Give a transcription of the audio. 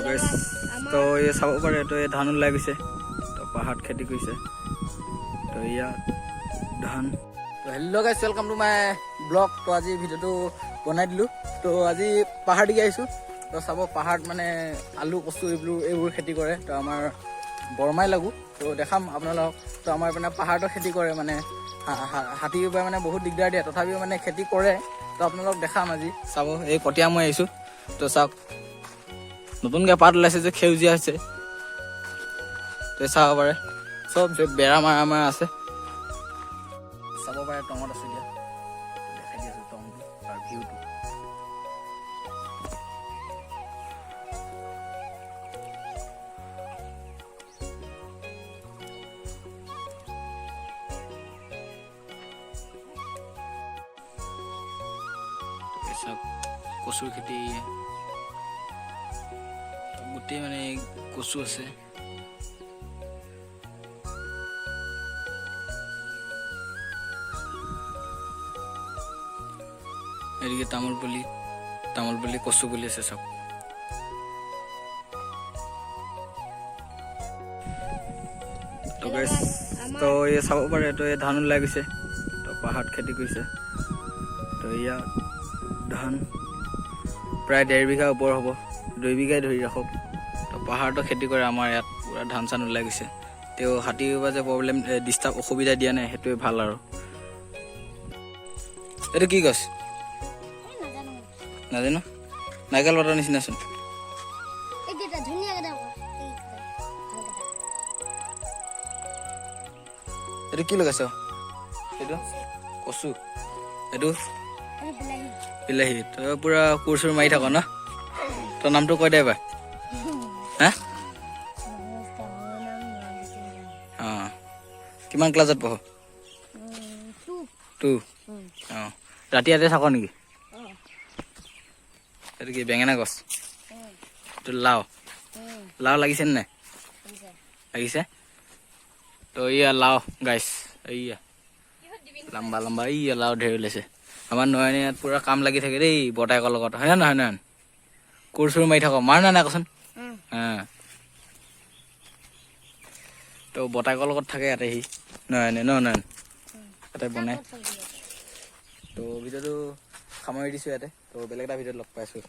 গাইছ তো এই চাব পাৰে তো এই ধান ওলাই গৈছে তো পাহাৰত খেতি কৰিছে তো ইয়াত ধান তো hello' guys welcome to my blog তো আজি ভিডিঅ'টো বনাই দিলোঁ তো আজি পাহাৰ দিকে আহিছোঁ তো চাব পাহাৰত মানে আলু কচু এইবোৰ খেতি কৰে তো আমাৰ বৰমাই লাগো তো দেখাম আপোনালোকক তো আমাৰ মানে পাহাৰতো খেতি কৰে মানে হাতীৰ পৰা মানে বহুত দিগদাৰ দিয়ে তথাপিও মানে খেতি কৰে তো আপোনালোকক দেখাম আজি চাব এই কটীয়া মই আহিছোঁ তো চাওক নতুনকৈ পাত ওলাইছে যে সেউজীয়া হৈছে তো চাব পাৰে চব বেৰা মাৰা আছে চাব পাৰে টঙত আছে দিয়া দেখাই দি আছোঁ টঙটো আৰু ভিউটো চব কচুৰ খেতি গোটেই মানে কচু আছে এদিকে তামোল পুলি কচু পুলি আছে চব তো গাইছ তো এই চাব পাৰে তো এই ধান ওলাই গৈছে তো পাহাৰত খেতি কৰিছে তো ইয়াত ধান প্ৰায় 1.5 বিঘা ওপৰ হ'ব 2 বিঘাই ধৰি ৰাখক তো পাহাৰতো খেতি কৰে আমাৰ ইয়াত পুৰা ধান চান ওলাই গৈছে তেওঁ হাতীৰ পৰা যে প্ৰব্লেম ডিষ্টাৰ্ব অসুবিধা দিয়া নাই সেইটোৱে ভাল আৰু এইটো কি গছ নাজানো নাৰিকল পাতৰ নিচিনাচোন এইটো কি লগাইছ এইটো কচু এইটো বিলাহী তই পুৰা কোৰ চোৰ মাৰি থাক ন তোৰ নামটো কৈ দে এবাৰ হা অঁ কিমান ক্লাছত পঢ় 2 অঁ ৰাতি ইয়াতে থাক নেকি এইটো কি বেঙেনা গছ এইটো লাও লাগিছে নে নাই লাগিছে তো ইয়া লাও গাইছ এইয়া লম্বা ইয়া লাও ঢেৰ ওলাইছে আমাৰ নয়নে ইয়াত পুৰা কাম লাগি থাকে দেই বৰ্তাকৰ লগত হয় নহয় নয়ন কোৰ চোৰ মাৰি থাক মাৰ নাই কচোন তো বৰ্তাকৰ লগত থাকে ইয়াতে সি নয়নে নয়ন ইয়াতে বনাই তো ভিডিঅ'টো সামৰি দিছোঁ ইয়াতে তো বেলেগ এটা ভিডিঅ'ত লগ পাইছোঁ